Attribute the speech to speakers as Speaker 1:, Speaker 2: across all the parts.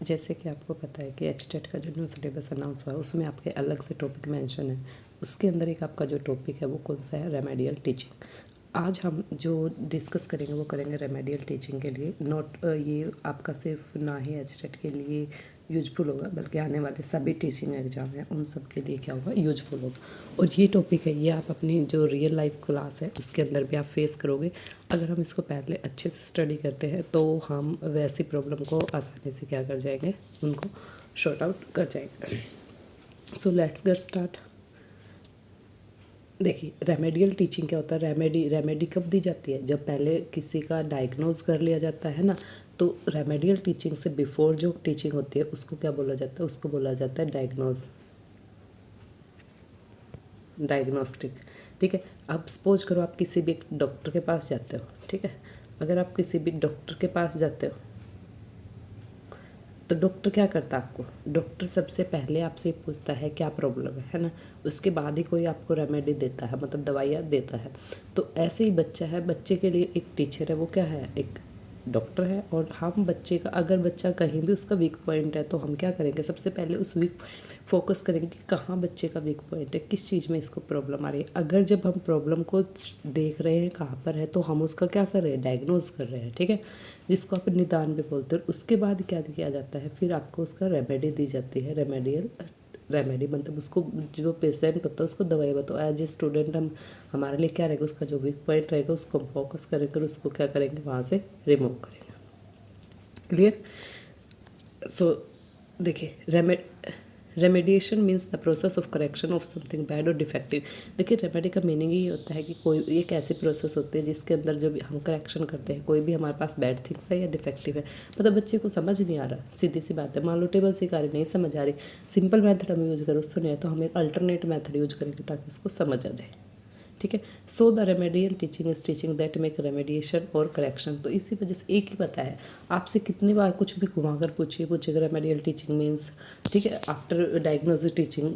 Speaker 1: जैसे कि आपको पता है कि एचटेट का जो न्यू सिलेबस अनाउंस हुआ है उसमें आपके अलग से टॉपिक मेंशन है। उसके अंदर एक आपका जो टॉपिक है वो कौन सा है, रेमेडियल टीचिंग। आज हम जो डिस्कस करेंगे वो करेंगे रेमेडियल टीचिंग के लिए। नॉट ये आपका सिर्फ ना ही एचटेट के लिए यूजफुल होगा बल्कि आने वाले सभी टीचिंग एग्जाम हैं उन सब के लिए क्या होगा, यूजफुल होगा। और ये टॉपिक है, ये आप अपनी जो रियल लाइफ क्लास है उसके अंदर भी आप फेस करोगे। अगर हम इसको पहले अच्छे से स्टडी करते हैं तो हम वैसी प्रॉब्लम को आसानी से क्या कर जाएंगे, उनको शॉर्ट आउट कर जाएंगे। So let's get start. देखिए रेमेडियल टीचिंग क्या होता है। रेमेडी कब दी जाती है, जब पहले किसी का डायग्नोज कर लिया जाता है ना। तो रेमेडियल टीचिंग से बिफोर जो टीचिंग होती है उसको क्या बोला जाता है, उसको बोला जाता है डायग्नोस्टिक। ठीक है। अब सपोज करो आप किसी भी डॉक्टर के पास जाते हो। ठीक है। अगर आप किसी भी डॉक्टर के पास जाते हो तो डॉक्टर क्या करता है आपको, डॉक्टर सबसे पहले आपसे पूछता है क्या प्रॉब्लम है ना। उसके बाद ही कोई आपको रेमेडी देता है, मतलब दवाइयाँ देता है। तो ऐसे ही बच्चा है, बच्चे के लिए एक टीचर है, वो क्या है, एक डॉक्टर है। और हम बच्चे का, अगर बच्चा कहीं भी उसका वीक पॉइंट है तो हम क्या करेंगे, सबसे पहले उस वीक फोकस करेंगे कि कहाँ बच्चे का वीक पॉइंट है, किस चीज़ में इसको प्रॉब्लम आ रही है। अगर जब हम प्रॉब्लम को देख रहे हैं कहाँ पर है तो हम उसका क्या कर रहे हैं, डायग्नोज कर रहे हैं। ठीक है, जिसको आप निदान भी बोलते हो। उसके बाद क्या किया जाता है, फिर आपको उसका रेमेडी दी जाती है। रेमेडी मतलब उसको, जो पेशेंट होता है उसको दवाई बताओ। एज ए स्टूडेंट हम, हमारे लिए क्या रहेगा, उसका जो वीक पॉइंट रहेगा उसको हम फोकस करेंगे और उसको क्या करेंगे, वहाँ से रिमूव करेंगे। क्लियर। सो देखिए remediation means the process of correction of something bad और डिफेक्टिव। देखिए रेमेडी का मीनिंग ये होता है कि कोई एक ऐसी प्रोसेस होती है जिसके अंदर जो भी हम करेक्शन करते हैं, कोई भी हमारे पास बैड थिंग्स है या डिफेक्टिव है, मतलब बच्चे को समझ नहीं आ रहा, सीधी सी बात है। मान लो टेबल सी कार्य नहीं समझ आ रही, सिंपल मेथड हम यूज़ करें उससे नहीं है तो हम एक अल्टरनेट मेथड यूज करेंगे ताकि उसको समझ आ जाए। ठीक है। So the remedial teaching is teaching that make remediation और करेक्शन। तो इसी वजह से एक ही पता है, आपसे कितनी बार कुछ भी घुमाकर पूछिएगा रेमेडियल टीचिंग मीन्स, ठीक है, आफ्टर डायग्नोसिस टीचिंग,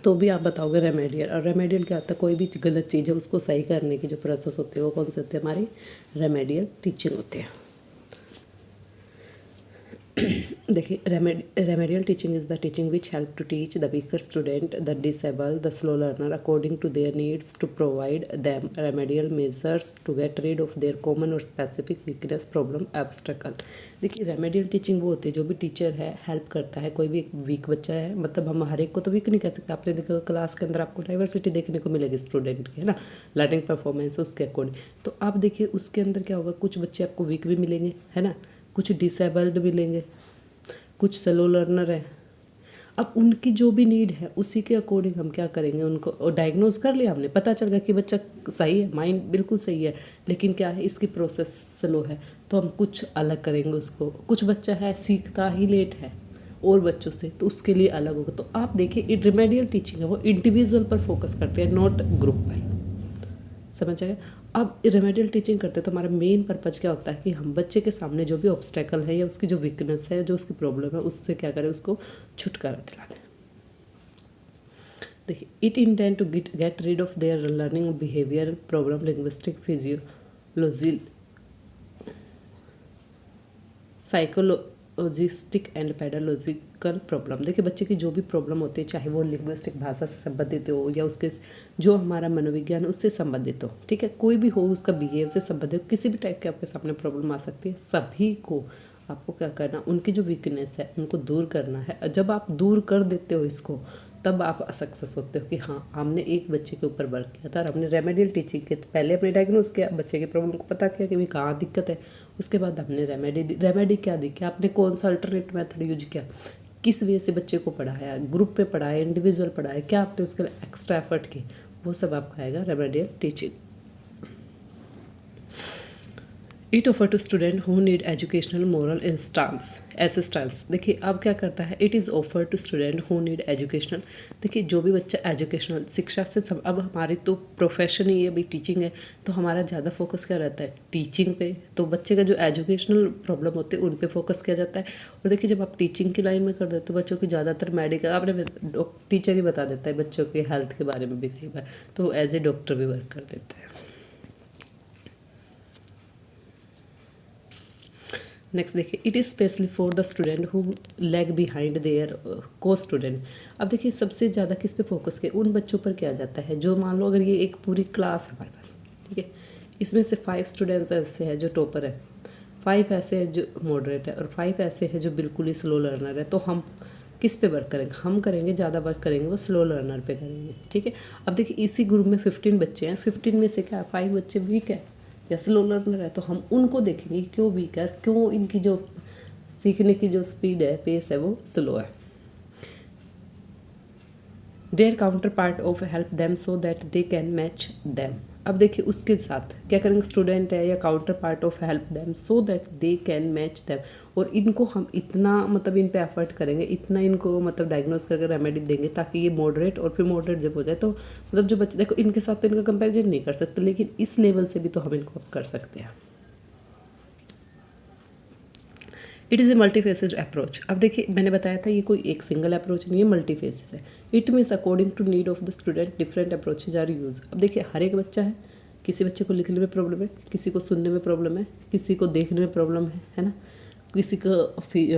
Speaker 1: तो भी आप बताओगे रेमेडियल। और रेमेडियल क्या होता है, कोई भी गलत चीज़ है उसको सही करने की जो प्रोसेस होती है वो कौन से होते हैं, हमारी रेमेडियल टीचिंग होती है। देखिए remedial teaching is the teaching which help to teach the weaker student, the disable, the slow learner according to their needs, to provide them remedial measures to get rid of their common or specific weakness, problem, obstacle. देखिए remedial teaching वो होती है जो भी teacher है help करता है। कोई भी एक वीक बच्चा है, मतलब हम हर एक को तो वीक नहीं कह सकते। आपने देखा क्लास के अंदर आपको डाइवर्सिटी देखने को मिलेगी स्टूडेंट की, है ना, लर्निंग परफॉर्मेंस उसके अकॉर्डिंग। तो आप देखिए उसके अंदर क्या होगा, कुछ बच्चे आपको वीक भी मिलेंगे, है ना, कुछ डिसेबल्ड मिलेंगे, कुछ स्लो लर्नर है। अब उनकी जो भी नीड है उसी के अकॉर्डिंग हम क्या करेंगे, उनको डायग्नोज कर लिया हमने, पता चल गया कि बच्चा सही है, माइंड बिल्कुल सही है, लेकिन क्या है, इसकी प्रोसेस स्लो है, तो हम कुछ अलग करेंगे उसको। कुछ बच्चा है सीखता ही लेट है और बच्चों से, तो उसके लिए अलग होगा। तो आप देखिए रिमेडियल टीचिंग है वो इंडिविजुअल पर फोकस करते हैं, नॉट ग्रुप पर। समझ आए। अब रेमेडियल टीचिंग करते हैं तो हमारा मेन पर्पज़ क्या होता है कि हम बच्चे के सामने जो भी ऑब्स्टेकल है या उसकी जो वीकनेस है, जो उसकी प्रॉब्लम है, उससे क्या करें, उसको छुटकारा दिला दें। देखिए it intend to get rid of their learning behaviour problem, linguistic, physiology, psychologistic and pedagogical problem. देखिए बच्चे की जो भी प्रॉब्लम होती है, चाहे वो लिंग्विस्टिक भाषा से संबंधित हो या उसके जो हमारा मनोविज्ञान उससे संबंधित हो, ठीक है, कोई भी हो, उसका बिहेव से संबंधित हो, किसी भी टाइप के आपके सामने प्रॉब्लम आ सकती है। सभी को आपको क्या करना, उनकी जो वीकनेस है उनको दूर करना है। जब आप दूर कर देते हो इसको, तब आप सक्सेस होते हो कि हाँ हमने एक बच्चे के ऊपर वर्क किया था और हमने रेमेडियल टीचिंग के पहले अपने डायग्नोस किया, बच्चे के प्रॉब्लम को पता किया कि भाई कहाँ दिक्कत है। उसके बाद हमने रेमेडी क्या दी, कि आपने कौन सा अल्टरनेट मेथड यूज किया, किस वे से बच्चे को पढ़ाया, ग्रुप में पढ़ाया, इंडिविजुअल पढ़ाया, क्या आपने उसके लिए एक्स्ट्रा एफर्ट की, वो सब आपका आएगा remedial teaching. It offer to student who need educational moral instance assistance. देखिए अब क्या करता है, it is offer to student who need educational. देखिए जो भी बच्चा एजुकेशनल शिक्षा से सब, अब हमारी तो प्रोफेशन ही है भाई टीचिंग है, तो हमारा ज़्यादा फोकस क्या रहता है, टीचिंग पे। तो बच्चे का जो एजुकेशनल प्रॉब्लम होते हैं उन पे फोकस किया जाता है। और देखिए जब आप टीचिंग की लाइन में कर देते हो, बच्चों की ज़्यादातर मेडिकल, आपने टीचर ही बता देता है बच्चों के हेल्थ के बारे में भी कई बार, तो एज ए डॉक्टर भी वर्क कर देते हैं। नेक्स्ट देखिए, it is specially for the student who lag behind there को स्टूडेंट। अब देखिए सबसे ज़्यादा किस पे फोकस किया, उन बच्चों पर किया जाता है जो मान लो अगर ये एक पूरी क्लास हमारे पास, ठीक है, इसमें से 5 स्टूडेंट्स ऐसे हैं जो टॉपर है, 5 ऐसे हैं जो मॉडरेट है और 5 ऐसे हैं जो बिल्कुल ही स्लो लर्नर है। तो हम किस पे वर्क करेंगे, हम करेंगे ज़्यादा वर्क करेंगे वो स्लो लर्नर पे करेंगे, ठीक है। अब देखिए इसी ग्रुप में 15 बच्चे हैं, 15 में से क्या 5 बच्चे वीक है या स्लो लर्नर है, तो हम उनको देखेंगे क्यों वीक है, क्यों इनकी जो सीखने की जो स्पीड है, पेस है, वो स्लो है। Their counter part of help them so that they can match them. अब देखिए उसके साथ क्या करेंगे, स्टूडेंट है या counter part of help them so that they can match them, और इनको हम इतना मतलब इन पे एफर्ट करेंगे, इतना इनको मतलब डायग्नोस करके रेमेडी देंगे ताकि ये मॉडरेट, और फिर मॉडरेट जब हो जाए तो मतलब जो बच्चे, देखो इनके साथ तो इनका कंपैरिजन नहीं कर सकते, लेकिन इस लेवल से भी तो हम इनको कर सकते हैं। It is a multifaceted approach. अब देखिए मैंने बताया था ये कोई एक सिंगल अप्रोच नहीं है, मल्टीफेसेस है। It means according to need of the student different approaches are use. अब देखिए हर एक बच्चा है, किसी बच्चे को लिखने में प्रॉब्लम है, किसी को सुनने में प्रॉब्लम है, किसी को देखने में प्रॉब्लम है ना, किसी का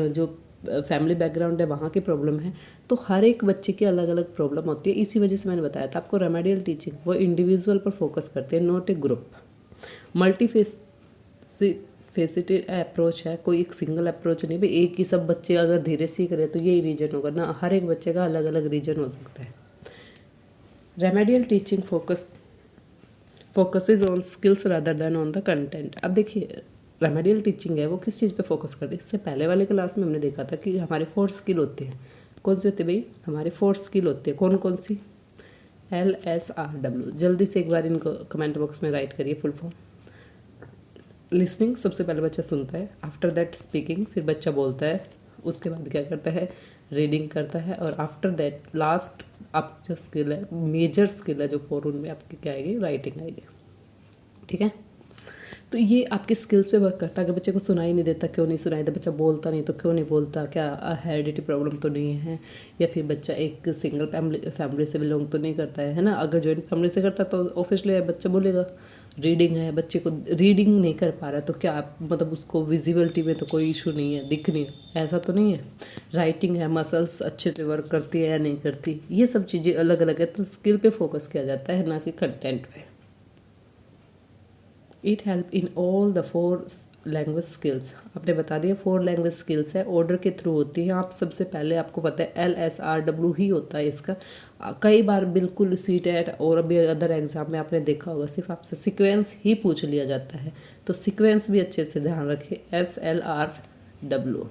Speaker 1: जो फैमिली बैकग्राउंड है वहाँ की प्रॉब्लम है। तो हर एक बच्चे की अलग अलग प्रॉब्लम होती है। इसी वजह से मैंने बताया था आपको रेमेडियल टीचिंग वो इंडिविजुअल पर फोकस करते हैं, not a group. Faceted approach है, कोई एक सिंगल अप्रोच नहीं भाई एक ही सब बच्चे अगर धीरे सीख रहे तो यही रीजन होगा ना, हर एक बच्चे का अलग अलग रीजन हो सकता है। Remedial teaching focuses on skills rather than on the content. अब देखिए रेमेडियल टीचिंग है वो किस चीज़ पे फोकस करती है। इससे पहले वाले क्लास में हमने देखा था कि हमारे 4 स्किल होते हैं। कौन से होते हैं भाई, हमारे 4 स्किल होते हैं। कौन कौन सी, LSRW। जल्दी से एक बार इनको कमेंट बॉक्स में राइट करिए फुल फॉर्म। लिसनिंग, सबसे पहले बच्चा सुनता है, आफ्टर दैट स्पीकिंग, फिर बच्चा बोलता है, उसके बाद क्या करता है, रीडिंग करता है, और आफ्टर दैट लास्ट आपकी जो स्किल है, मेजर स्किल है जो 4 उनमें आपकी क्या आएगी, राइटिंग आएगी, ठीक है। तो ये आपके स्किल्स पे वर्क करता है। अगर बच्चे को सुनाई नहीं देता, क्यों नहीं सुनाई देता, बच्चा बोलता नहीं तो क्यों नहीं बोलता, क्या हेरिडिटी प्रॉब्लम तो नहीं है, या फिर बच्चा एक सिंगल फैमिली से बिलोंग तो नहीं करता है ना। अगर जॉइंट फैमिली से करता तो ऑब्वियसली बच्चा बोलेगा। रीडिंग है, बच्चे को रीडिंग नहीं कर पा रहा तो क्या मतलब उसको विजिबिलिटी में तो कोई इशू नहीं है, दिख नहीं, ऐसा तो नहीं है। राइटिंग है, मसल्स अच्छे से वर्क करती है या नहीं करती, ये सब चीज़ें अलग अलग है। तो स्किल पे फोकस किया जाता है, ना कि कंटेंट पे। It help in all the 4 language skills. आपने बता दिया 4 लैंग्वेज स्किल्स है, ऑर्डर के थ्रू होती हैं। आप सबसे पहले आपको पता है LSRW ही होता है इसका। कई बार बिल्कुल CTET और अभी अदर एग्जाम में आपने देखा होगा सिर्फ आपसे सीक्वेंस ही पूछ लिया जाता है, तो सीक्वेंस भी अच्छे से ध्यान रखें। SLRW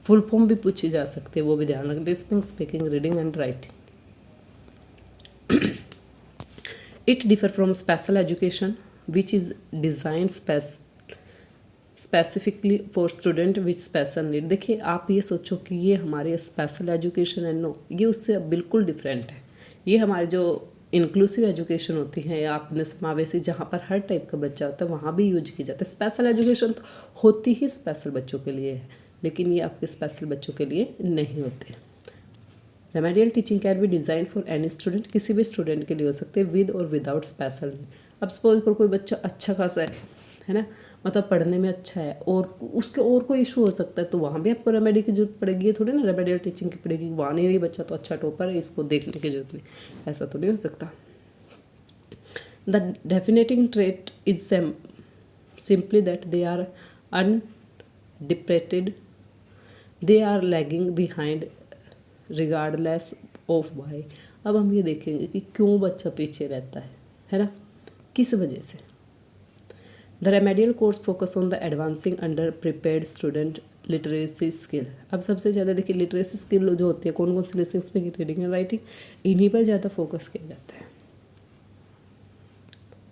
Speaker 1: फुल फॉर्म भी पूछी जा सकती है, वो भी ध्यान रखें। Listening, speaking, reading and writing. It differ from special education which is designed specifically for student with special need. देखिए आप ये सोचो कि ये हमारे स्पेशल एजुकेशन है, नो, ये उससे बिल्कुल डिफरेंट है। ये हमारी जो इंक्लूसिव एजुकेशन होती है या आपने समावेशी, जहाँ पर हर टाइप का बच्चा होता है वहाँ भी यूज की जाता है। स्पेशल एजुकेशन तो होती ही स्पेशल बच्चों के लिए है, लेकिन ये आपके स्पेशल बच्चों के लिए नहीं होते। Remedial teaching can be design for any student, किसी भी स्टूडेंट के लिए हो सकते हैं, विद और विदाउट स्पेशल नीड। अब सपोज करो कोई बच्चा अच्छा खासा है ना, मतलब पढ़ने में अच्छा है और उसके और कोई इशू हो सकता है, तो वहाँ भी आपको रेमेडी की जरूरत पड़ेगी। ये थोड़ी ना रेमेडियल टीचिंग की पड़ेगी, वहाँ नहीं बच्चा तो अच्छा टॉपर है, इसको देखने की जरूरत नहीं, ऐसा तो नहीं हो सकता। The defining trait is simply that they are underrated, they are lagging behind regardless of why. अब हम ये देखेंगे कि क्यों बच्चा पीछे रहता है ना, किस वजह से। The remedial course focus on the advancing under prepared student literacy skill. अब सबसे ज़्यादा देखिए लिटरेसी स्किल जो होती है, कौन कौन सी, listening, speaking, reading and writing, इन्हीं पर ज़्यादा फोकस किया जाता है।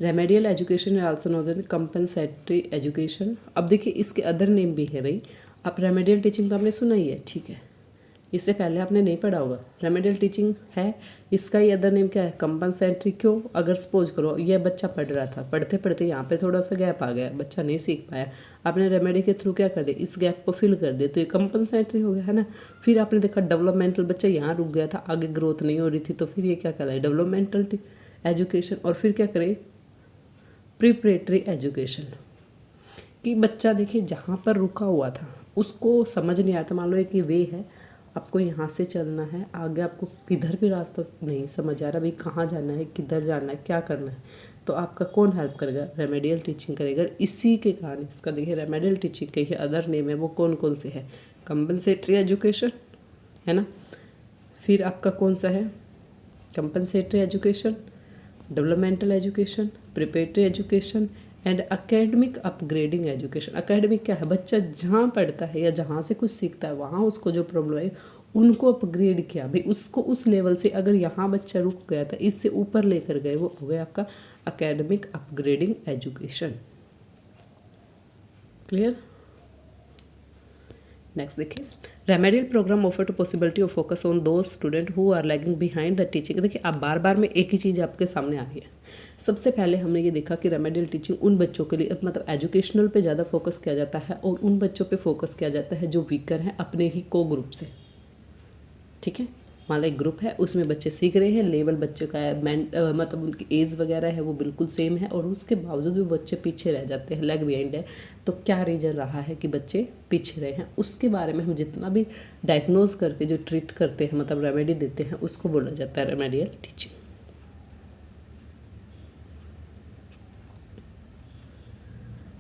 Speaker 1: Remedial education also known as compensatory education. अब देखिए इसके अदर नेम भी है भाई। आप रेमेडियल टीचिंग तो आपने सुना ही है, ठीक है, इससे पहले आपने नहीं पढ़ा होगा। रेमेडियल टीचिंग है, इसका ही अदर नेम क्या है, कंपनसेटरी। क्यों, अगर सपोज करो ये बच्चा पढ़ रहा था, पढ़ते पढ़ते यहाँ पे थोड़ा सा गैप आ गया, बच्चा नहीं सीख पाया, आपने रेमेडी के थ्रू क्या कर दिया, इस गैप को फिल कर दिया, तो ये कंपनसेटरी हो गया, है ना। फिर आपने देखा डेवलपमेंटल, बच्चा यहाँ रुक गया था, आगे ग्रोथ नहीं हो रही थी, तो फिर ये क्या कहलाए, डेवलपमेंटल एजुकेशन। और फिर क्या करे, प्रिपरेटरी एजुकेशन। कि बच्चा देखिए जहाँ पर रुका हुआ था उसको समझ नहीं आया था। मान लो एक ये वे है, आपको यहाँ से चलना है, आगे आपको किधर भी रास्ता नहीं समझ आ रहा, भाई कहाँ जाना है, किधर जाना है, क्या करना है, तो आपका कौन हेल्प करेगा? रेमेडियल टीचिंग करेगा। इसी के कारण इसका देखिए रेमेडियल टीचिंग के ही अदर नेम है, वो कौन कौन से है? कंपनसेटरी एजुकेशन है ना, फिर आपका कौन सा है? Compensatory education, developmental education, preparatory education and academic upgrading education. Academic क्या है? बच्चा जहाँ पढ़ता है या जहाँ से कुछ सीखता है वहाँ उसको जो प्रॉब्लम है उनको अपग्रेड किया, भाई उसको उस लेवल से, अगर यहाँ बच्चा रुक गया था इससे ऊपर लेकर गए, वो हो गया आपका academic upgrading education. Clear? Next देखिए, remedial program offer to possibility of focus on those student who are lagging behind the teaching. देखिए आप बार बार में एक ही चीज़ आपके सामने आ रही है। सबसे पहले हमने ये देखा कि रेमेडियल टीचिंग उन बच्चों के लिए मतलब एजुकेशनल पे ज़्यादा फोकस किया जाता है और उन बच्चों पे फोकस किया जाता है जो वीकर हैं अपने ही को ग्रुप से। ठीक है, मान लो एक ग्रुप है उसमें बच्चे सीख रहे हैं, लेवल बच्चे का है मतलब उनकी एज वगैरह है वो बिल्कुल सेम है, और उसके बावजूद भी बच्चे पीछे रह जाते हैं, लैग बिहाइंड है। तो क्या रीज़न रहा है कि बच्चे पीछे रहे हैं, उसके बारे में हम जितना भी डायग्नोज करके जो ट्रीट करते हैं मतलब रेमेडी देते हैं उसको बोला जाता है remedial teaching.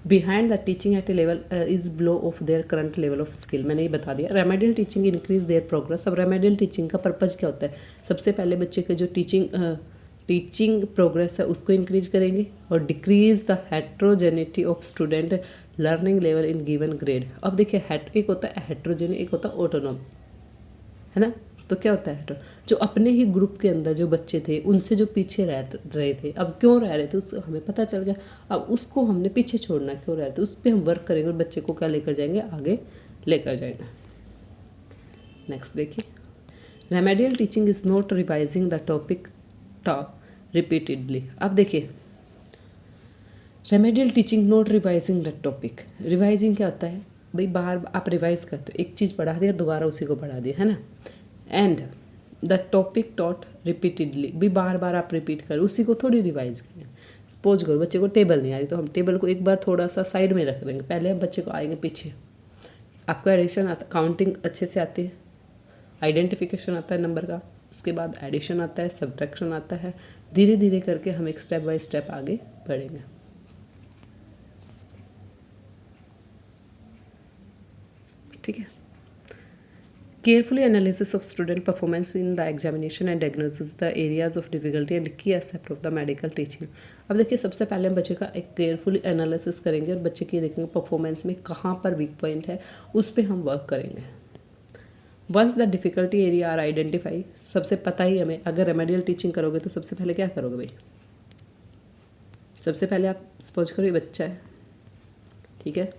Speaker 1: Behind the teaching eight A level is below of their current level of skill. मैंने ये बता दिया। Remedial teaching increase their progress. अब रेमेडियल टीचिंग का पर्पज़ क्या होता है? सबसे पहले बच्चे के जो टीचिंग प्रोग्रेस है उसको इंक्रीज करेंगे और decrease the heterogeneity of student learning level in given grade. अब देखिए एक होता है हेट्रोजेनी, एक होता है ऑटोनॉमस, है ना। तो क्या होता है जो अपने ही ग्रुप के अंदर जो बच्चे थे उनसे जो पीछे रह रहे थे, अब क्यों रह रहे थे उसको हमें पता चल गया। अब उसको हमने पीछे छोड़ना, क्यों रह रहे थे उस पर हम वर्क करेंगे और बच्चे को क्या लेकर जाएंगे? आगे लेकर जाएंगे। नेक्स्ट देखिए, remedial teaching is not revising the topic repeatedly. अब देखिए remedial teaching not revising the topic. Revising क्या होता है? भाई बार आप रिवाइज करते हो, एक चीज़ पढ़ा दिया दोबारा उसी को पढ़ा दिया, है ना। And the topic taught repeatedly, भी बार बार आप रिपीट करें, उसी को थोड़ी रिवाइज करें। सपोज करो बच्चे को टेबल नहीं आ रही तो हम टेबल को एक बार थोड़ा सा साइड में रख देंगे, पहले हम बच्चे को आएंगे पीछे। आपको एडिशन आता, काउंटिंग अच्छे से आती है, आइडेंटिफिकेशन आता है नंबर का, उसके बाद एडिशन आता है, सब्ट्रैक्शन आता है। धीरे धीरे करके हम एक स्टेप बाय स्टेप आगे बढ़ेंगे। ठीक है। Carefully analysis of student performance in the examination and diagnosis the areas of difficulty and key aspect of the medical teaching। अब देखिए सबसे पहले हम बच्चे का एक केयरफुली एनालिसिस करेंगे और बच्चे की देखेंगे परफॉर्मेंस में कहाँ पर वीक पॉइंट है, उस पर हम वर्क करेंगे। Once the difficulty area are identify, सबसे पता ही हमें, अगर रेमेडियल टीचिंग करोगे तो सबसे पहले क्या करोगे भाई? सबसे पहले आप सपोज करो ये बच्चा है, ठीक है,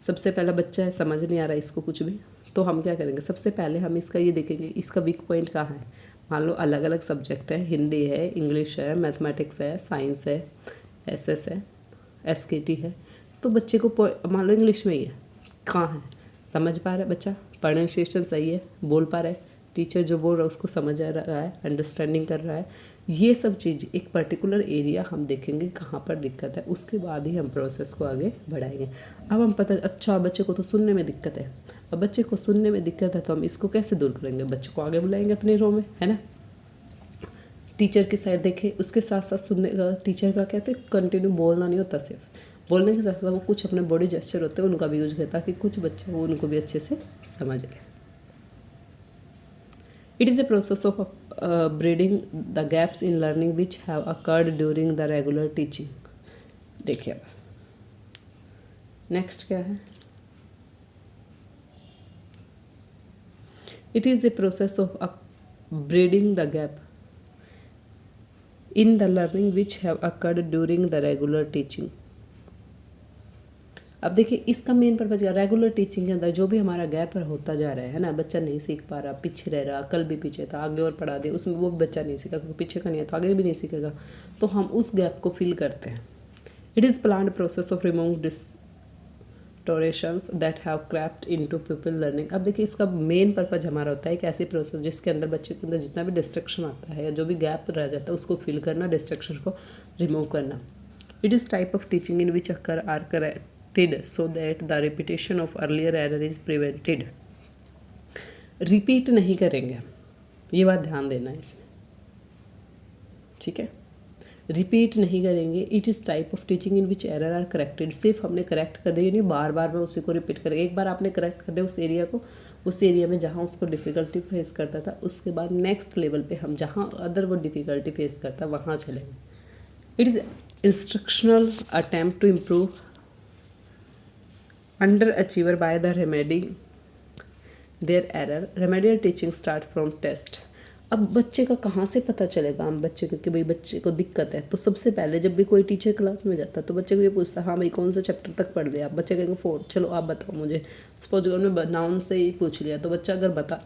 Speaker 1: सबसे पहला बच्चा है, समझ नहीं आ रहा इसको कुछ भी, तो हम क्या करेंगे? सबसे पहले हम इसका ये देखेंगे इसका वीक पॉइंट कहाँ है। मान लो अलग अलग सब्जेक्ट है, हिंदी है, इंग्लिश है, मैथमेटिक्स है, साइंस है, एसएस है, एसकेटी है, तो बच्चे को मान लो इंग्लिश में ही है, कहाँ है? समझ पा रहा है बच्चा, प्रोनाउंसिएशन सही है, बोल पा रहा है, टीचर जो बोल रहा है उसको समझ आ रहा है, अंडरस्टैंडिंग कर रहा है, ये सब चीज़ एक पर्टिकुलर एरिया हम देखेंगे कहाँ पर दिक्कत है, उसके बाद ही हम प्रोसेस को आगे बढ़ाएंगे। अब हम पता, अच्छा बच्चे को तो सुनने में दिक्कत है, अब बच्चे को सुनने में दिक्कत है तो हम इसको कैसे दूर करेंगे? बच्चे को आगे बुलाएंगे अपने रो में, है ना। टीचर की साइड देखें, उसके साथ साथ सुनने का, टीचर का कहते हैं कंटिन्यू बोलना नहीं होता, सिर्फ बोलने के साथ साथ वो कुछ अपने बॉडी जेस्चर होते हैं उनका भी यूज करता है ताकि कुछ बच्चे वो उनको भी अच्छे से समझ लें। It is a process of bridging the gaps in learning which have occurred during the regular teaching। देखिए अब नेक्स्ट क्या है? It is a process of bridging the gap in the learning which have occurred during the regular teaching। अब देखिए इसका main purpose क्या? Regular teaching के अंदर जो भी हमारा गैप होता जा रहा है ना, बच्चा नहीं सीख पा रहा, पीछे रह रहा, कल भी पीछे था, आगे और पढ़ा दिया, उसमें वो बच्चा नहीं सीखा क्योंकि पीछे का नहीं है तो आगे भी नहीं सीखेगा, तो हम उस गैप को फिल करते हैं। It is planned process of remove distortions that have crept into people learning. अब देखिए इसका मेन पर्पज़ हमारा होता है एक ऐसी प्रोसेस जिसके अंदर बच्चे के अंदर जितना भी डिस्ट्रक्शन आता है या जो भी गैप रह जाता है उसको फिल करना, डिस्ट्रक्शन को रिमूव करना। It is type of teaching in which occur are corrected so that the repetition of earlier error is prevented. Repeat नहीं करेंगे, ये बात ध्यान देना है इसमें, ठीक है। रिपीट नहीं करेंगे। It is type of teaching in which error are corrected. सिर्फ हमने करेक्ट कर दिया, नहीं बार बार मैं उसी को रिपीट करेंगे। एक बार आपने करेक्ट कर दिया उस एरिया को, उस एरिया में जहाँ उसको डिफ़िकल्टी फेस करता था, उसके बाद नेक्स्ट लेवल पे हम जहाँ अदर वो डिफ़िकल्टी फेस करता वहाँ चलेंगे। It is instructional attempt to improve underachiever by the remedy their error. Remedial teaching start from test. अब बच्चे का कहाँ से पता चलेगा हम बच्चे को कि भाई बच्चे को दिक्कत है? तो सबसे पहले जब भी कोई टीचर क्लास में जाता है तो बच्चे को ये पूछता है, हाँ भाई कौन सा चैप्टर तक पढ़ लिया आप? बच्चे कहेंगे 4। चलो आप बताओ मुझे। सपोज अगर मैं नाउन से ही पूछ लिया तो बच्चा अगर बता